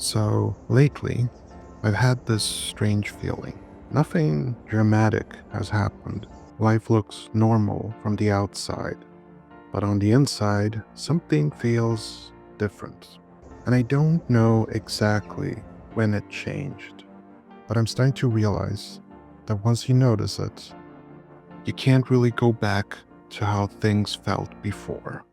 So lately, I've had this strange feeling. Nothing dramatic has happened. Life looks normal from the outside, but on the inside, something feels different. And I don't know exactly when it changed, but I'm starting to realize that once you notice it, you can't really go back to how things felt before.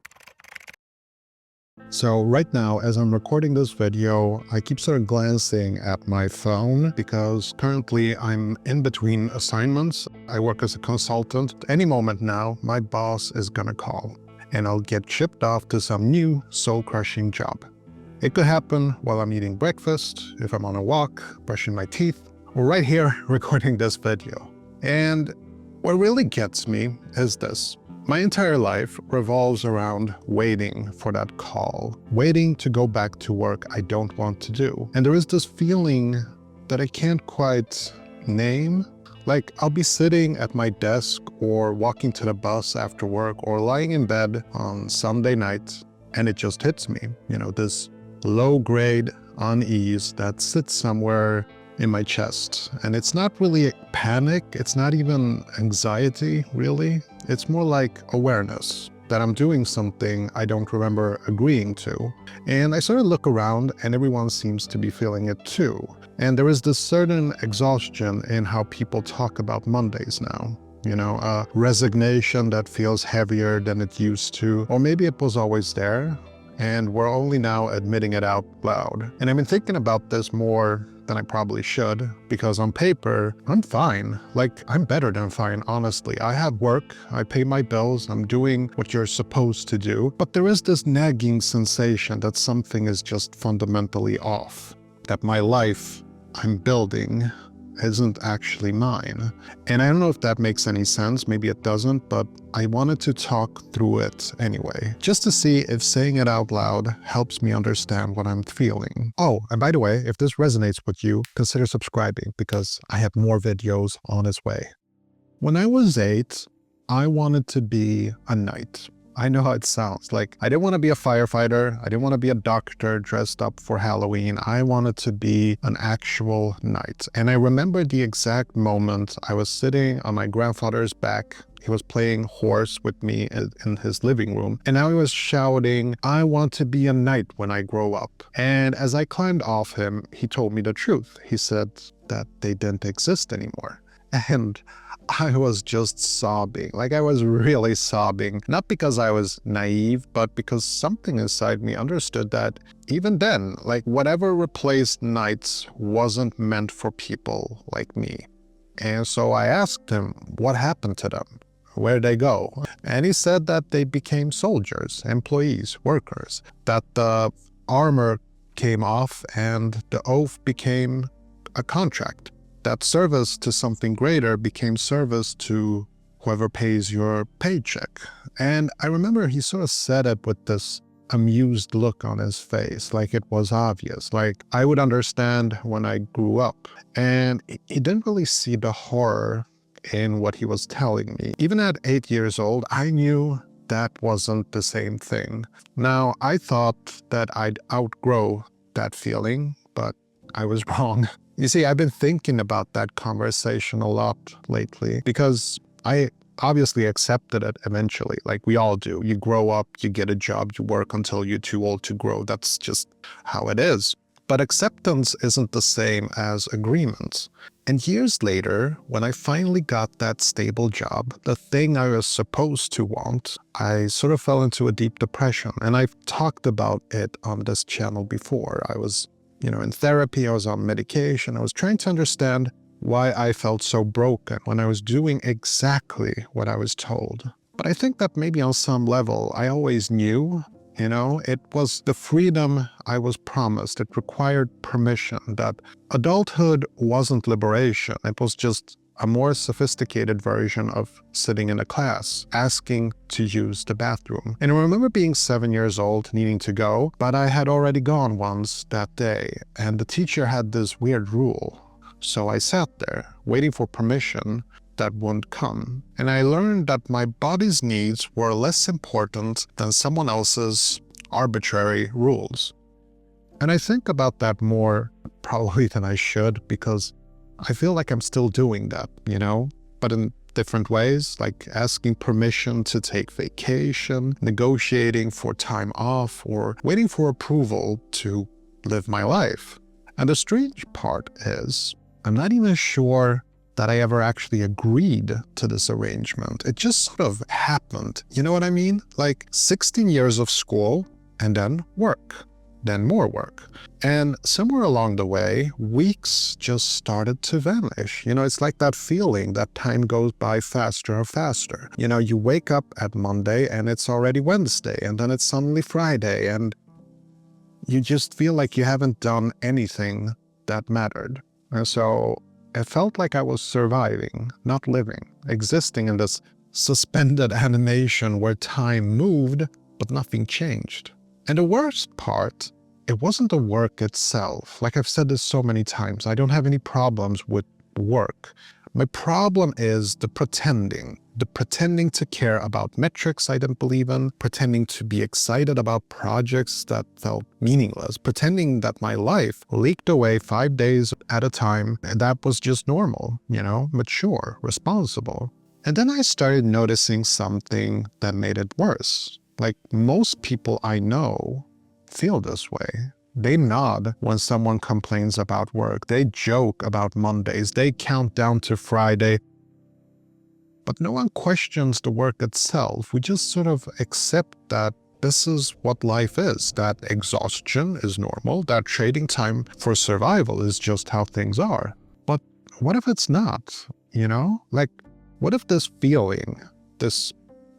So right now, as I'm recording this video, I keep sort of glancing at my phone because currently I'm in between assignments. I work as a consultant. Any moment now, my boss is gonna call and I'll get shipped off to some new soul-crushing job. It could happen while I'm eating breakfast, if I'm on a walk, brushing my teeth, or right here recording this video. And what really gets me is this. My entire life revolves around waiting for that call, waiting to go back to work I don't want to do. And there is this feeling that I can't quite name. Like I'll be sitting at my desk or walking to the bus after work or lying in bed on Sunday night and it just hits me, this low-grade unease that sits somewhere in my chest. And it's not really panic, it's not even anxiety, really. It's more like awareness that I'm doing something I don't remember agreeing to. And I sort of look around and everyone seems to be feeling it too. And there is this certain exhaustion in how people talk about Mondays now. A resignation that feels heavier than it used to, or maybe it was always there, and we're only now admitting it out loud. And I've been thinking about this more than I probably should, because on paper, I'm fine. Like, I'm better than fine, honestly. I have work, I pay my bills, I'm doing what you're supposed to do, but there is this nagging sensation that something is just fundamentally off, that my life I'm building isn't actually mine. And I don't know if that makes any sense, maybe it doesn't, but I wanted to talk through it anyway, just to see if saying it out loud helps me understand what I'm feeling. Oh, and by the way, if this resonates with you, consider subscribing because I have more videos on its way. When I was 8, I wanted to be a knight. I know how it sounds. Like, I didn't want to be a firefighter. I didn't want to be a doctor dressed up for Halloween. I wanted to be an actual knight. And I remember the exact moment I was sitting on my grandfather's back. He was playing horse with me in his living room. And now he was shouting, "I want to be a knight when I grow up." And as I climbed off him, he told me the truth. He said that they didn't exist anymore. And I was just sobbing, like I was really sobbing, not because I was naive, but because something inside me understood that even then, like whatever replaced knights wasn't meant for people like me. And so I asked him, what happened to them? Where'd they go? And he said that they became soldiers, employees, workers, that the armor came off and the oath became a contract. That service to something greater became service to whoever pays your paycheck. And I remember he sort of said it with this amused look on his face, like it was obvious, like I would understand when I grew up. And he didn't really see the horror in what he was telling me. Even at 8 years old, I knew that wasn't the same thing. Now, I thought that I'd outgrow that feeling, but I was wrong. You see, I've been thinking about that conversation a lot lately because I obviously accepted it eventually, like we all do. You grow up, you get a job, you work until you're too old to grow. That's just how it is. But acceptance isn't the same as agreement. And years later, when I finally got that stable job, the thing I was supposed to want, I sort of fell into a deep depression. And I've talked about it on this channel before. I was in therapy, I was on medication, I was trying to understand why I felt so broken when I was doing exactly what I was told. But I think that maybe on some level, I always knew, it was the freedom I was promised. It required permission, that adulthood wasn't liberation. It was just a more sophisticated version of sitting in a class, asking to use the bathroom. And I remember being 7 years old, needing to go, but I had already gone once that day, and the teacher had this weird rule. So I sat there, waiting for permission that wouldn't come. And I learned that my body's needs were less important than someone else's arbitrary rules. And I think about that more probably than I should, because I feel like I'm still doing that, but in different ways, like asking permission to take vacation, negotiating for time off, or waiting for approval to live my life. And the strange part is, I'm not even sure that I ever actually agreed to this arrangement. It just sort of happened. You know what I mean? Like 16 years of school and then work, then more work. And somewhere along the way, weeks just started to vanish. It's like that feeling that time goes by faster and faster. You wake up at Monday and it's already Wednesday, and then it's suddenly Friday, and you just feel like you haven't done anything that mattered. And so it felt like I was surviving, not living, existing in this suspended animation where time moved, but nothing changed. And the worst part, it wasn't the work itself. Like I've said this so many times, I don't have any problems with work. My problem is the pretending to care about metrics I didn't believe in, pretending to be excited about projects that felt meaningless, pretending that my life leaked away 5 days at a time, and that was just normal, mature, responsible. And then I started noticing something that made it worse. Like most people I know feel this way. They nod when someone complains about work. They joke about Mondays. They count down to Friday. But no one questions the work itself. We just sort of accept that this is what life is, that exhaustion is normal, that trading time for survival is just how things are. But what if it's not, Like, what if this feeling, this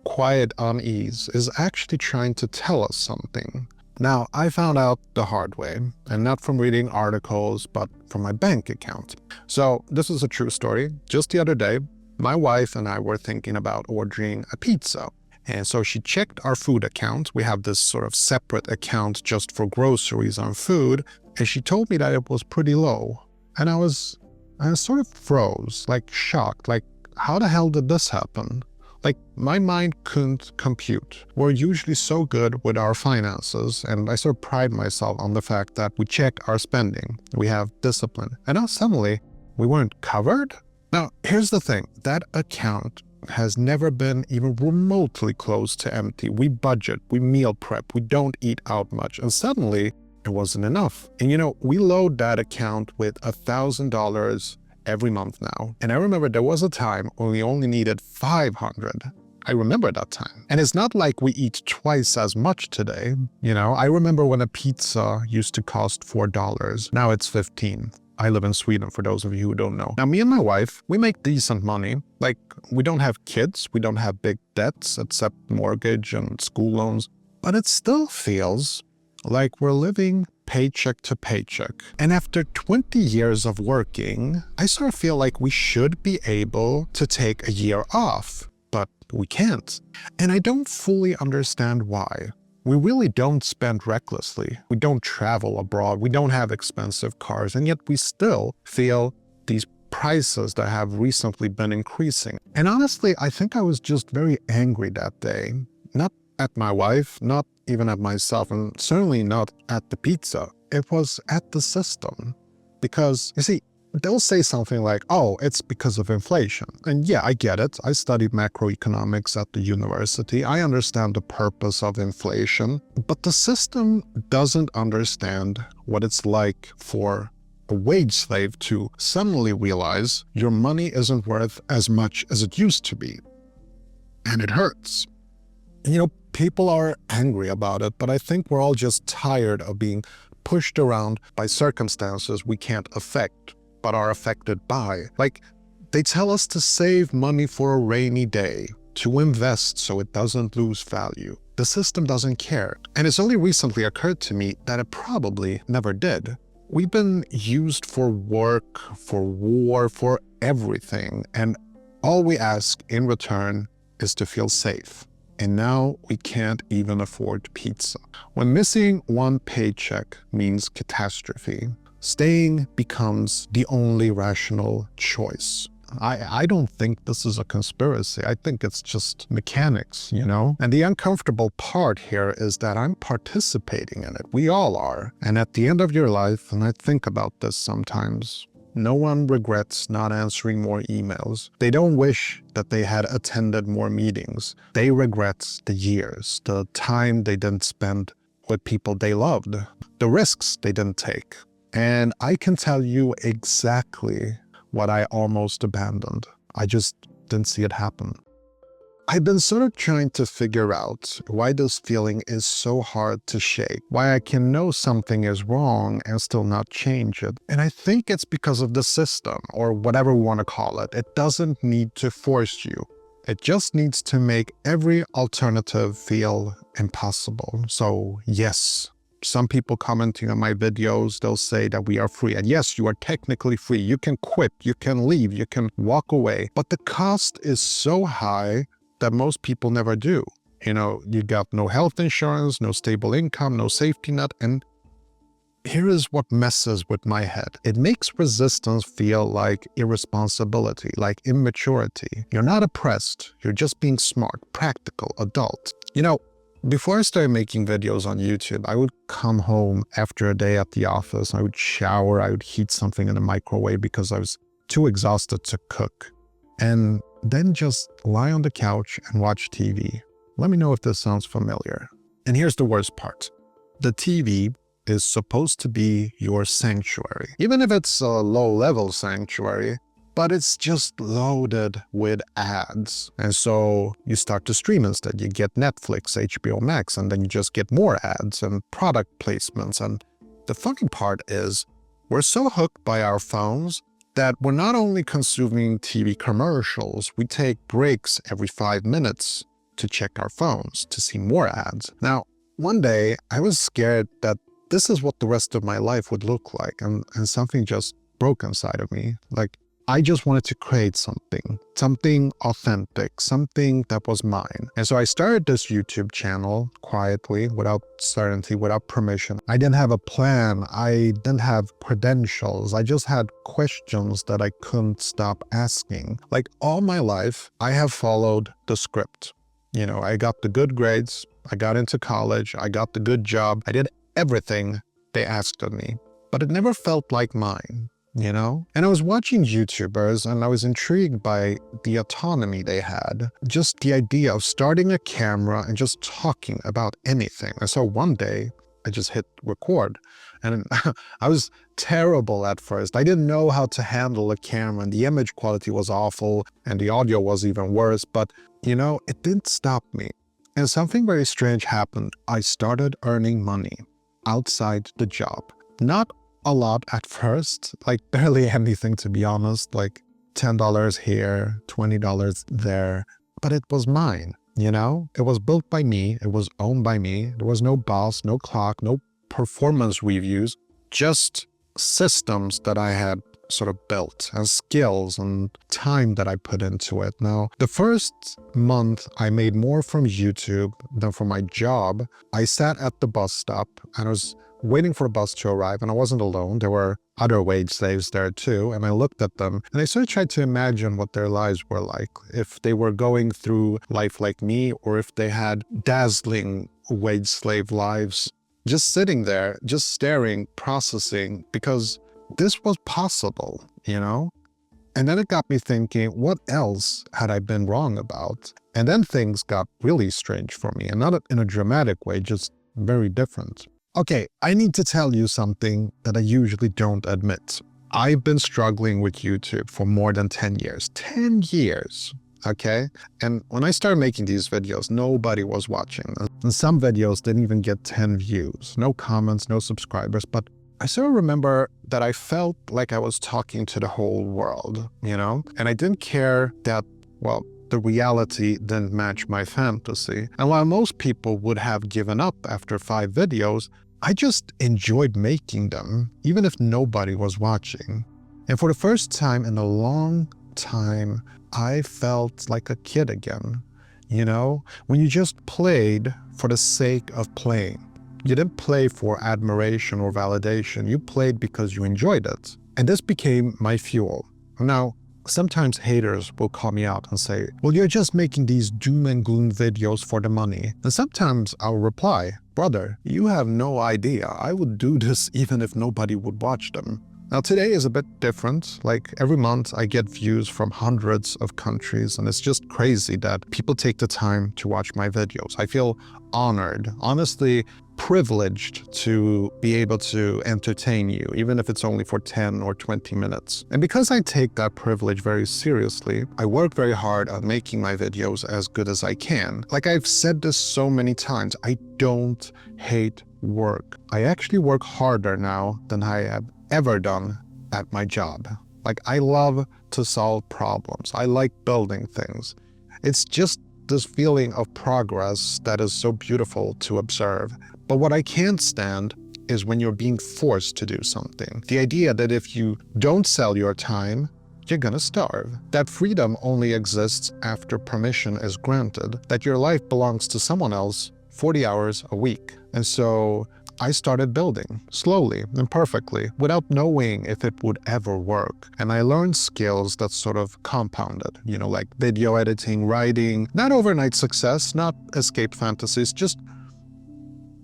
quiet unease, is actually trying to tell us something? Now, I found out the hard way, and not from reading articles, but from my bank account. So this is a true story. Just the other day, my wife and I were thinking about ordering a pizza. And so she checked our food account. We have this sort of separate account just for groceries and food. And she told me that it was pretty low. And I sort of froze, like shocked, like how the hell did this happen? Like, my mind couldn't compute. We're usually so good with our finances, and I sort of pride myself on the fact that we check our spending. We have discipline. And now suddenly, we weren't covered? Now, here's the thing. That account has never been even remotely close to empty. We budget, we meal prep, we don't eat out much, and suddenly, it wasn't enough. And we load that account with $1,000 every month now. And I remember there was a time when we only needed 500. I remember that time. And it's not like we eat twice as much today. I remember when a pizza used to cost $4. Now it's 15. I live in Sweden, for those of you who don't know. Now, me and my wife, we make decent money. Like, we don't have kids, we don't have big debts except mortgage and school loans. But it still feels like we're living paycheck to paycheck. And after 20 years of working, I sort of feel like we should be able to take a year off, but we can't. And I don't fully understand why. We really don't spend recklessly. We don't travel abroad. We don't have expensive cars, and yet we still feel these prices that have recently been increasing. And honestly, I think I was just very angry that day. Not at my wife, not even at myself, and certainly not at the pizza. It was at the system. Because, you see, they'll say something like, oh, it's because of inflation. And yeah, I get it. I studied macroeconomics at the university. I understand the purpose of inflation. But the system doesn't understand what it's like for a wage slave to suddenly realize your money isn't worth as much as it used to be. And it hurts. And, people are angry about it, but I think we're all just tired of being pushed around by circumstances we can't affect, but are affected by. Like, they tell us to save money for a rainy day, to invest so it doesn't lose value. The system doesn't care. And it's only recently occurred to me that it probably never did. We've been used for work, for war, for everything, and all we ask in return is to feel safe. And now we can't even afford pizza. When missing one paycheck means catastrophe, staying becomes the only rational choice. I don't think this is a conspiracy. I think it's just mechanics, you know? And the uncomfortable part here is that I'm participating in it. We all are. And at the end of your life, and I think about this sometimes, no one regrets not answering more emails. They don't wish that they had attended more meetings. They regret the years, the time they didn't spend with people they loved, the risks they didn't take. And I can tell you exactly what I almost abandoned. I just didn't see it happen. I've been sort of trying to figure out why this feeling is so hard to shake, why I can know something is wrong and still not change it. And I think it's because of the system, or whatever we want to call it. It doesn't need to force you. It just needs to make every alternative feel impossible. So yes, some people commenting on my videos, they'll say that we are free. And yes, you are technically free. You can quit, you can leave, you can walk away. But the cost is so high that most people never do. You know, you got no health insurance, no stable income, no safety net. And here is what messes with my head. It makes resistance feel like irresponsibility, like immaturity. You're not oppressed. You're just being smart, practical, adult. You know, before I started making videos on YouTube, I would come home after a day at the office. I would shower. I would heat something in the microwave because I was too exhausted to cook. And then just lie on the couch and watch TV. Let me know if this sounds familiar. And here's the worst part. The TV is supposed to be your sanctuary, even if it's a low-level sanctuary, but it's just loaded with ads. And so you start to stream instead. You get Netflix, HBO Max, and then you just get more ads and product placements. And the funny part is we're so hooked by our phones that we're not only consuming TV commercials, we take breaks every 5 minutes to check our phones to see more ads. Now, one day I was scared that this is what the rest of my life would look like, and something just broke inside of me. Like, I just wanted to create something authentic, something that was mine. And so I started this YouTube channel quietly, without certainty, without permission. I didn't have a plan. I didn't have credentials. I just had questions that I couldn't stop asking. Like, all my life, I have followed the script. You know, I got the good grades. I got into college. I got the good job. I did everything they asked of me, but it never felt like mine. You know? And I was watching YouTubers and I was intrigued by the autonomy they had. Just the idea of starting a camera and just talking about anything. And so one day I just hit record and I was terrible at first. I didn't know how to handle a camera and the image quality was awful and the audio was even worse. But you know, it didn't stop me. And something very strange happened. I started earning money outside the job. Not a lot at first, like barely anything, to be honest, like $10 here, $20 there, but it was mine, you know? It was built by me, it was owned by me, there was no boss, no clock, no performance reviews, just systems that I had sort of built and skills and time that I put into it. Now, the first month I made more from YouTube than from my job. I sat at the bus stop and I was waiting for a bus to arrive, and I wasn't alone. There were other wage slaves there too, and I looked at them and I sort of tried to imagine what their lives were like, if they were going through life like me or if they had dazzling wage slave lives, just sitting there, just staring, processing, because this was possible, you know? And then it got me thinking, what else had I been wrong about? And then things got really strange for me, and not in a dramatic way, just very different. Okay, I need to tell you something that I usually don't admit. I've been struggling with YouTube for more than 10 years. 10 years, okay? And when I started making these videos, nobody was watching. And some videos didn't even get 10 views. No comments, no subscribers. But I sort of remember that I felt like I was talking to the whole world, you know? And I didn't care that, well, the reality didn't match my fantasy. And while most people would have given up after 5 videos, I just enjoyed making them, even if nobody was watching. And for the first time in a long time, I felt like a kid again. You know, when you just played for the sake of playing. You didn't play for admiration or validation. You played because you enjoyed it. And this became my fuel. Now, Sometimes haters will call me out and say, well, you're just making these doom and gloom videos for the money. And sometimes I'll reply, brother, you have no idea. I would do this even if nobody would watch them. Now today is a bit different. Like every month I get views from hundreds of countries, and it's just crazy that people take the time to watch my videos. I feel honored, honestly privileged to be able to entertain you, even if it's only for 10 or 20 minutes. And because I take that privilege very seriously, I work very hard on making my videos as good as I can. Like I've said this so many times, I don't hate work. I actually work harder now than I have ever done at my job. Like I love to solve problems. I like building things. It's just this feeling of progress that is so beautiful to observe. But what I can't stand is when you're being forced to do something. The idea that if you don't sell your time, you're gonna starve. That freedom only exists after permission is granted, that your life belongs to someone else 40 hours a week. And so I started building, slowly, imperfectly, without knowing if it would ever work. And I learned skills that sort of compounded, like video editing, writing, not overnight success, not escape fantasies, just,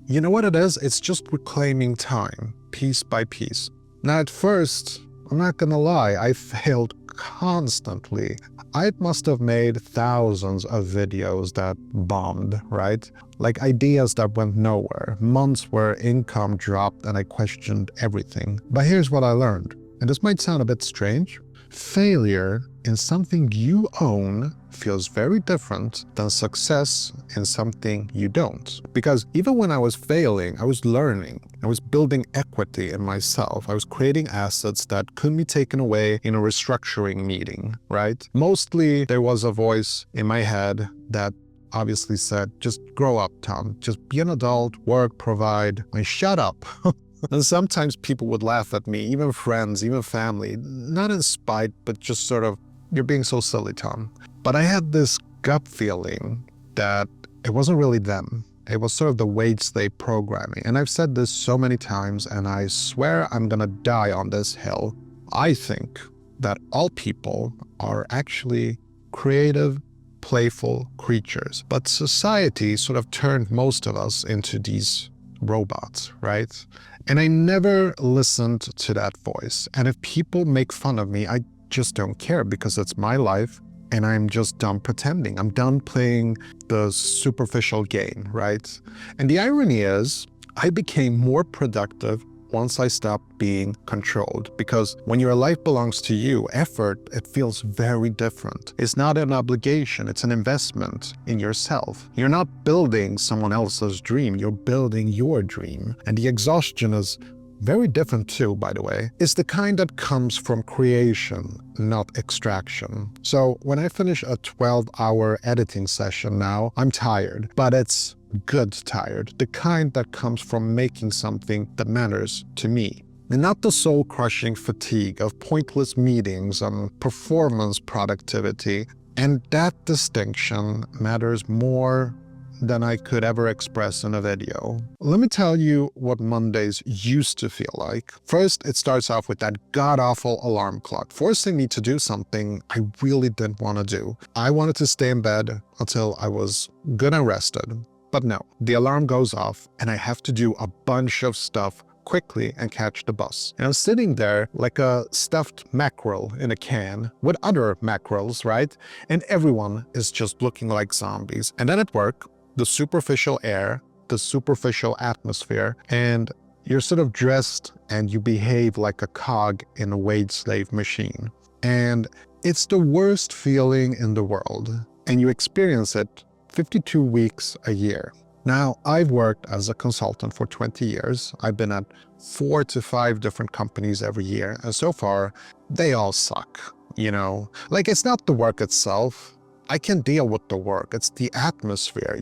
you know what it is? It's just reclaiming time, piece by piece. Now at first, I'm not gonna lie, I failed constantly. I must have made thousands of videos that bombed, right? Like ideas that went nowhere, months where income dropped and I questioned everything. But here's what I learned, and this might sound a bit strange. Failure in something you own feels very different than success in something you don't. Because even when I was failing, I was learning. I was building equity in myself. I was creating assets that couldn't be taken away in a restructuring meeting, right? Mostly there was a voice in my head that obviously said, just grow up, Tom. Just be an adult, work, provide, and shut up. And sometimes people would laugh at me, even friends, even family, not in spite, but just sort of, you're being so silly, Tom. But I had this gut feeling that it wasn't really them. It was sort of the wage slave programming. And I've said this so many times, and I swear I'm gonna die on this hill. I think that all people are actually creative, playful creatures. But society sort of turned most of us into these robots, right? And I never listened to that voice. And if people make fun of me, I just don't care because it's my life and I'm just done pretending. I'm done playing the superficial game, right? And the irony is, I became more productive once I stopped being controlled, because when your life belongs to you, effort, it feels very different. It's not an obligation, it's an investment in yourself. You're not building someone else's dream, you're building your dream. And the exhaustion is very different too, by the way. It's the kind that comes from creation, not extraction. So when I finish a 12-hour editing session now, I'm tired, but it's good tired, the kind that comes from making something that matters to me. And not the soul-crushing fatigue of pointless meetings and performance productivity. And that distinction matters more than I could ever express in a video. Let me tell you what Mondays used to feel like. First, it starts off with that god-awful alarm clock, forcing me to do something I really didn't want to do. I wanted to stay in bed until I was good and rested. But no, the alarm goes off and I have to do a bunch of stuff quickly and catch the bus. And I'm sitting there like a stuffed mackerel in a can with other mackerels, right? And everyone is just looking like zombies. And then at work, the superficial air, the superficial atmosphere, and you're sort of dressed and you behave like a cog in a wage slave machine. And it's the worst feeling in the world. And you experience it 52 weeks a year. Now, I've worked as a consultant for 20 years. I've been at 4 to 5 different companies every year. And so far, they all suck, Like, it's not the work itself. I can deal with the work. It's the atmosphere,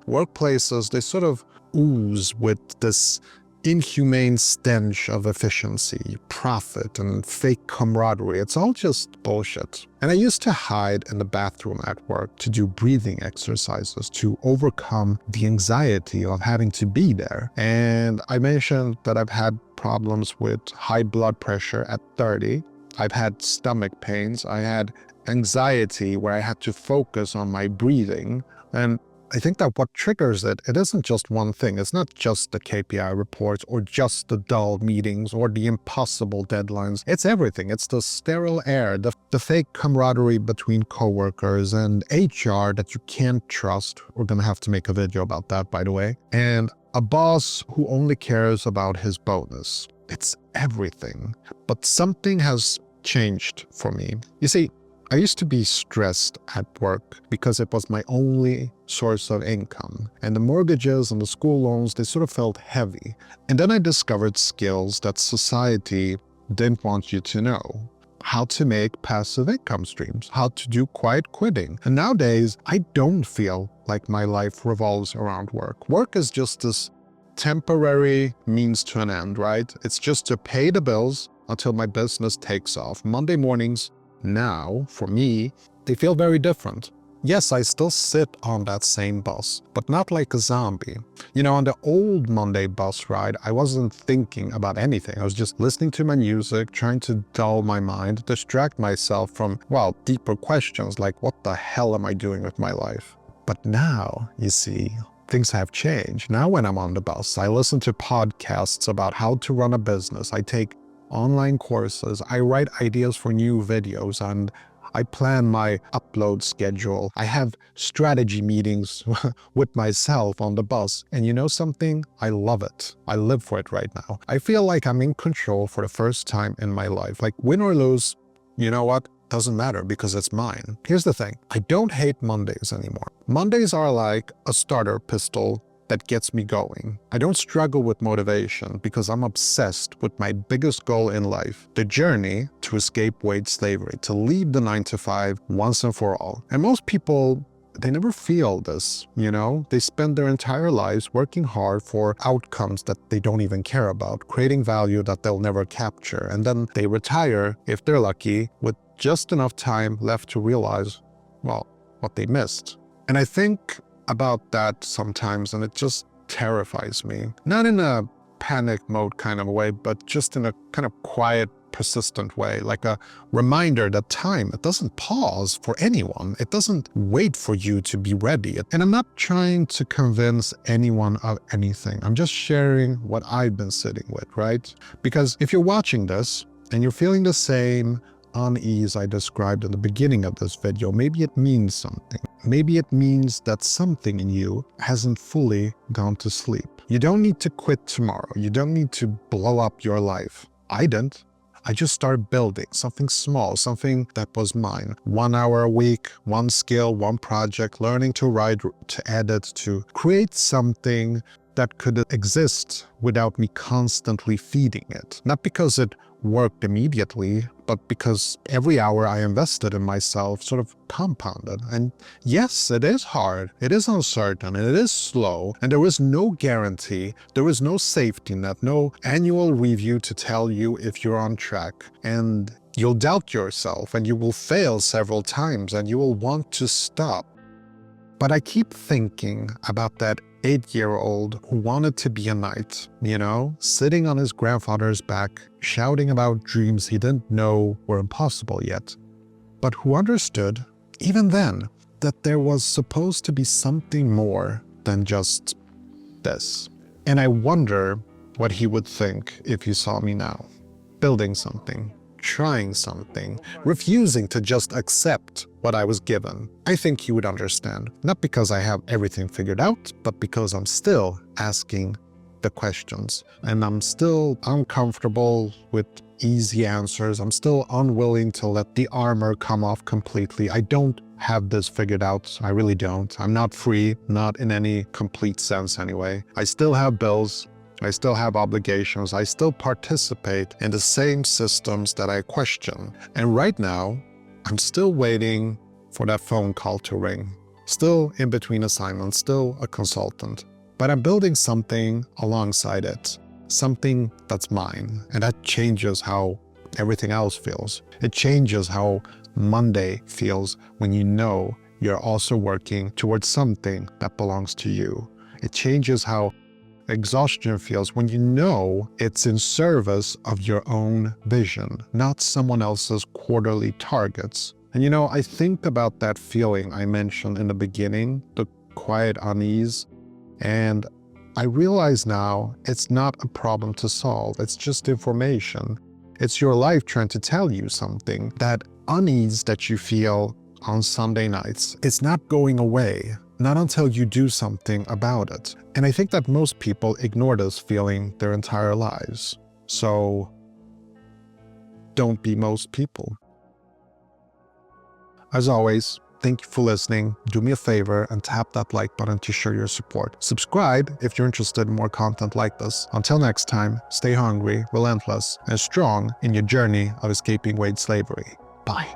Workplaces, they sort of ooze with this inhumane stench of efficiency, profit, and fake camaraderie. It's all just bullshit. And I used to hide in the bathroom at work to do breathing exercises to overcome the anxiety of having to be there. And I mentioned that I've had problems with high blood pressure at 30. I've had stomach pains. I had anxiety where I had to focus on my breathing. And I think that what triggers it isn't just one thing. It's not just the KPI reports or just the dull meetings or the impossible deadlines. It's everything. It's the sterile air, the fake camaraderie between coworkers and HR that you can't trust. We're going to have to make a video about that, by the way. And a boss who only cares about his bonus. It's everything. But something has changed for me. You see, I used to be stressed at work because it was my only source of income. And the mortgages and the school loans, they sort of felt heavy. And then I discovered skills that society didn't want you to know. How to make passive income streams, how to do quiet quitting. And nowadays, I don't feel like my life revolves around work. Work is just this temporary means to an end, right? It's just to pay the bills until my business takes off. Monday mornings, now, for me, they feel very different. Yes, I still sit on that same bus, but not like a zombie. You know, on the old Monday bus ride, I wasn't thinking about anything. I was just listening to my music, trying to dull my mind, distract myself from, well, deeper questions like, what the hell am I doing with my life? But now, you see, things have changed. Now when I'm on the bus, I listen to podcasts about how to run a business. I take online courses, I write ideas for new videos, and I plan my upload schedule. I have strategy meetings with myself on the bus. And you know something? I love it. I live for it right now. I feel like I'm in control for the first time in my life. Like win or lose, you know what? Doesn't matter because it's mine. Here's the thing. I don't hate Mondays anymore. Mondays are like a starter pistol that gets me going. I don't struggle with motivation because I'm obsessed with my biggest goal in life, the journey to escape wage slavery, to leave the 9-to-5 once and for all. And most people, they never feel this, you know? They spend their entire lives working hard for outcomes that they don't even care about, creating value that they'll never capture. And then they retire, if they're lucky, with just enough time left to realize, well, what they missed. And I think about that sometimes, and it just terrifies me. Not in a panic mode kind of way, but just in a kind of quiet, persistent way, like a reminder that time, it doesn't pause for anyone. It doesn't wait for you to be ready. And I'm not trying to convince anyone of anything. I'm just sharing what I've been sitting with, right? Because if you're watching this and you're feeling the same unease I described in the beginning of this video, maybe it means something. Maybe it means that something in you hasn't fully gone to sleep. You don't need to quit tomorrow. You don't need to blow up your life. I didn't. I just started building something small, something that was mine. 1 hour a week, one skill, one project, learning to write, to edit, to create something that could exist without me constantly feeding it. Not because it worked immediately, but because every hour I invested in myself sort of compounded. And yes, it is hard, it is uncertain, and it is slow, and there is no guarantee, there is no safety net, no annual review to tell you if you're on track. And you'll doubt yourself, and you will fail several times, and you will want to stop. But I keep thinking about that 8-year-old who wanted to be a knight, you know, sitting on his grandfather's back, shouting about dreams he didn't know were impossible yet, but who understood, even then, that there was supposed to be something more than just this. And I wonder what he would think if he saw me now, building something, trying something, refusing to just accept what I was given. I think he would understand, not because I have everything figured out, but because I'm still asking the questions, and I'm still uncomfortable with easy answers. I'm still unwilling to let the armor come off completely. I don't have this figured out. I really don't. I'm not free, not in any complete sense anyway. I still have bills. I still have obligations. I still participate in the same systems that I question. And right now, I'm still waiting for that phone call to ring. Still in between assignments, still a consultant. But I'm building something alongside it, something that's mine. And that changes how everything else feels. It changes how Monday feels when you know you're also working towards something that belongs to you. It changes how exhaustion feels when you know it's in service of your own vision, not someone else's quarterly targets. And I think about that feeling I mentioned in the beginning, the quiet unease, and I realize now it's not a problem to solve, it's just information. It's your life trying to tell you something. That unease that you feel on Sunday nights, it's not going away, not until you do something about it. And I think that most people ignore this feeling their entire lives. So don't be most people. As always, thank you for listening. Do me a favor and tap that like button to show your support. Subscribe if you're interested in more content like this. Until next time, stay hungry, relentless, and strong in your journey of escaping wage slavery. Bye.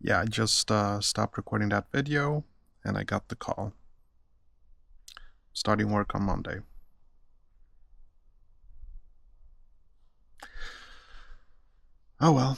Yeah, I just stopped recording that video and I got the call. Starting work on Monday. Oh well.